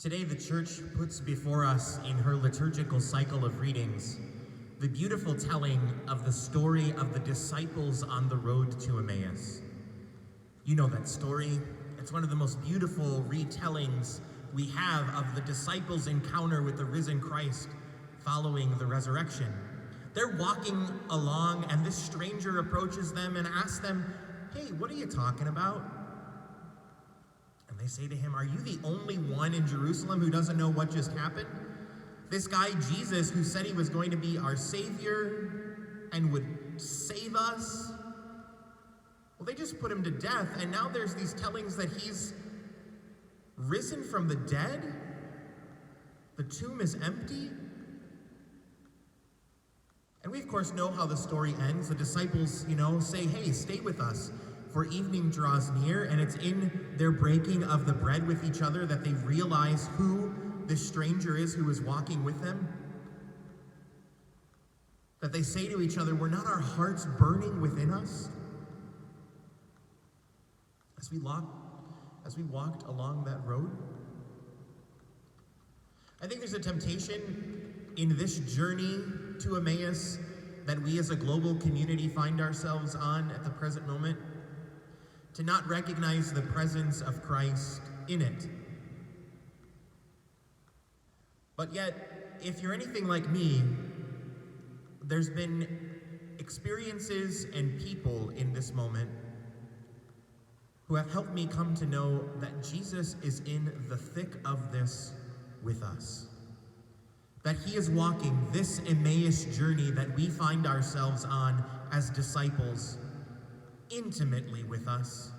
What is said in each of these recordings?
Today, the church puts before us in her liturgical cycle of readings the beautiful telling of the story of the disciples on the road to Emmaus. You know that story. It's one of the most beautiful retellings we have of the disciples' encounter with the risen Christ following the resurrection. They're walking along, and this stranger approaches them and asks them, "Hey, what are you talking about?" And they say to him, "Are you the only one in Jerusalem who doesn't know what just happened? This guy, Jesus, who said he was going to be our Savior and would save us, well, they just put him to death, and now there's these tellings that he's risen from the dead? The tomb is empty?" And we, of course, know how the story ends. The disciples, say, "Hey, stay with us, for evening draws near," and it's in their breaking of the bread with each other that they realize who this stranger is who is walking with them. That they say to each other, "Were not our hearts burning within us?" As we walked along that road. I think there's a temptation in this journey to Emmaus that we as a global community find ourselves on at the present moment, to not recognize the presence of Christ in it. But yet, if you're anything like me, there's been experiences and people in this moment who have helped me come to know that Jesus is in the thick of this with us. That he is walking this Emmaus journey that we find ourselves on as disciples intimately with us.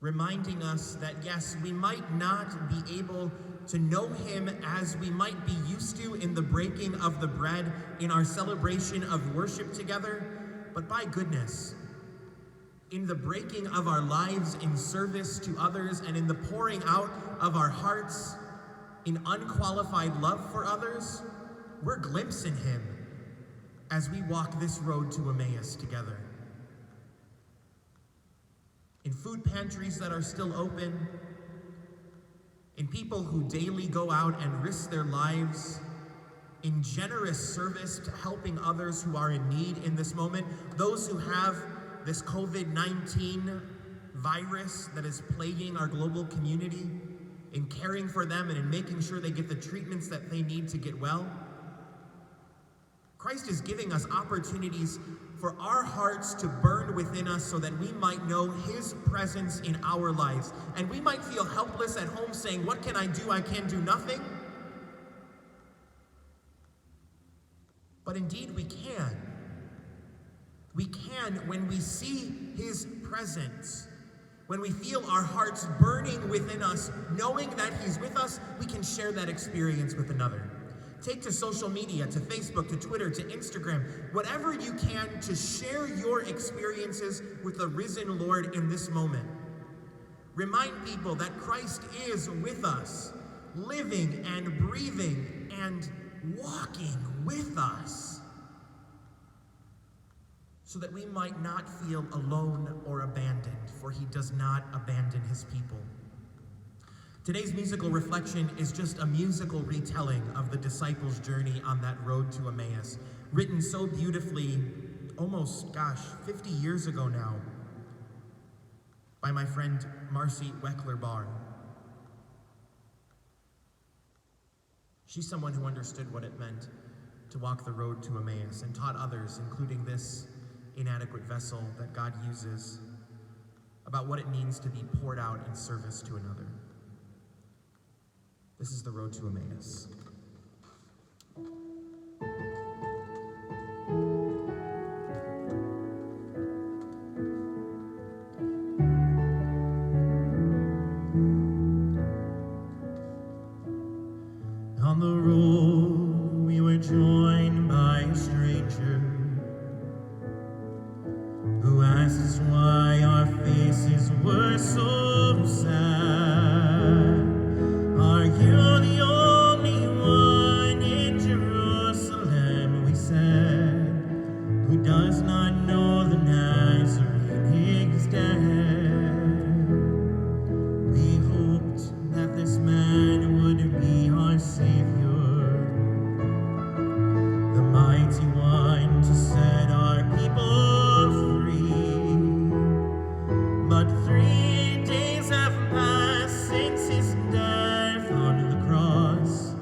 Reminding us that yes, we might not be able to know him as we might be used to in the breaking of the bread in our celebration of worship together, but by goodness, in the breaking of our lives in service to others and in the pouring out of our hearts in unqualified love for others, we're glimpsing him as we walk this road to Emmaus together. In food pantries that are still open, in people who daily go out and risk their lives, in generous service to helping others who are in need in this moment, those who have this COVID-19 virus that is plaguing our global community, in caring for them and in making sure they get the treatments that they need to get well. Christ is giving us opportunities for our hearts to burn within us so that we might know his presence in our lives. And we might feel helpless at home saying, "What can I do? I can do nothing." But indeed we can. We can when we see his presence. When we feel our hearts burning within us, knowing that he's with us, we can share that experience with another. Take to social media, to Facebook, to Twitter, to Instagram, whatever you can to share your experiences with the risen Lord in this moment. Remind people that Christ is with us, living and breathing and walking with us, so that we might not feel alone or abandoned, for he does not abandon his people. Today's musical reflection is just a musical retelling of the disciples' journey on that road to Emmaus, written so beautifully, almost, 50 years ago now, by my friend Marcy Weckler Barr. She's someone who understood what it meant to walk the road to Emmaus and taught others, including this inadequate vessel that God uses, about what it means to be poured out in service to another. This is the road to Emmaus. On the road we were joined by a stranger who asked us why our faces were so sad. Are you the only one in Jerusalem, we said, who does not know the Nazarene is dead? We hoped But 3 days have passed since his death on the cross.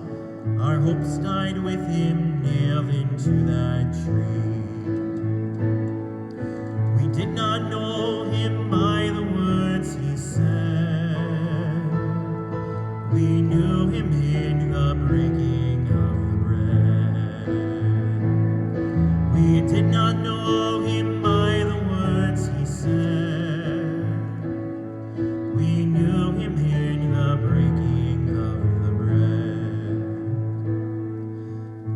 Our hopes died with him nailed into that tree. We did not know him by the words he said. We knew him in the breaking of the bread. We did not know him by the words he said. We knew him in the breaking of the bread.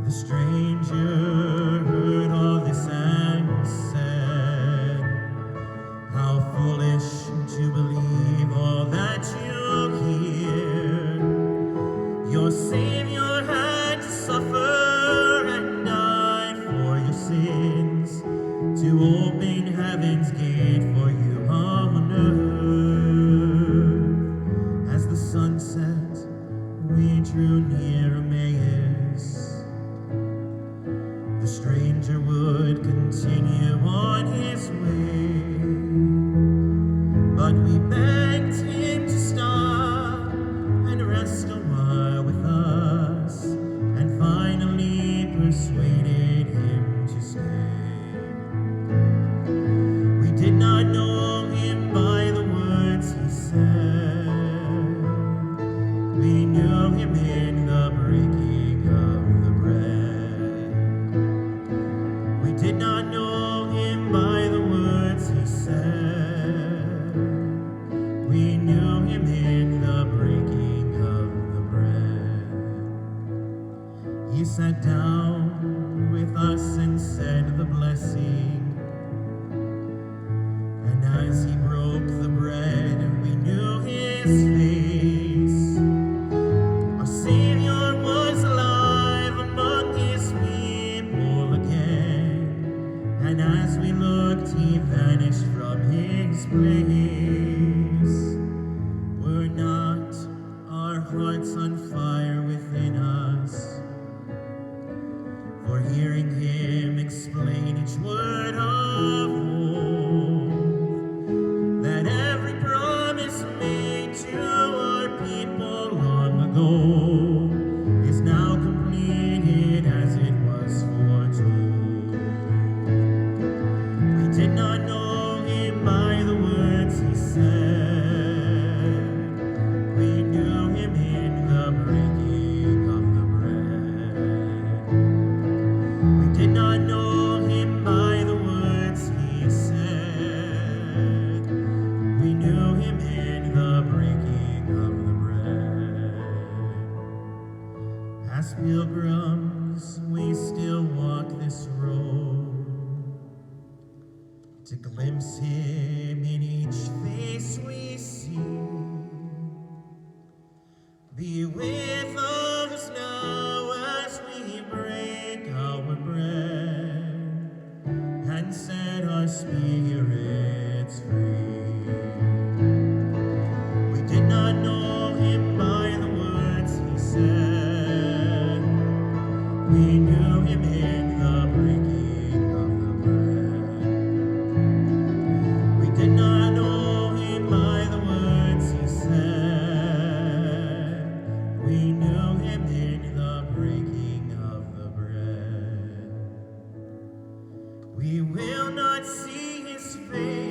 The stranger heard all this and said, how foolish to believe all that you hear. Your Savior had to suffer and die for your sins, to open heaven's gate for you on earth. As the sun set, we drew near Emmaus. The stranger would continue on his way, but we begged him to stop and rest a while with us, and finally persuaded him to stay. We did not know him by the words he said. We knew him in the breaking of the bread. We did not know him by the words he said. We knew him in the breaking of the bread. He sat down with us and said the blessing. And as he broke the bread, we knew his face. Our Savior was alive among his people again. And as we looked, he vanished from his place. Were not our hearts on fire within us, for hearing him explain each word of hope, that every promise made to our people long ago is now completed as it was foretold. We did not know him by the words he said. We knew him in the breaking of the bread. We did not know him by the words he said. We knew him in the breaking of the bread. As pilgrims, we still walk this road to glimpse him in each face we see. Be with us now as we break our bread and set our spirits free. We did not know him by the words he said. We knew him in the breaking of the bread. We did not know him by the words he said. We knew him in the breaking of the bread. We will not see his face.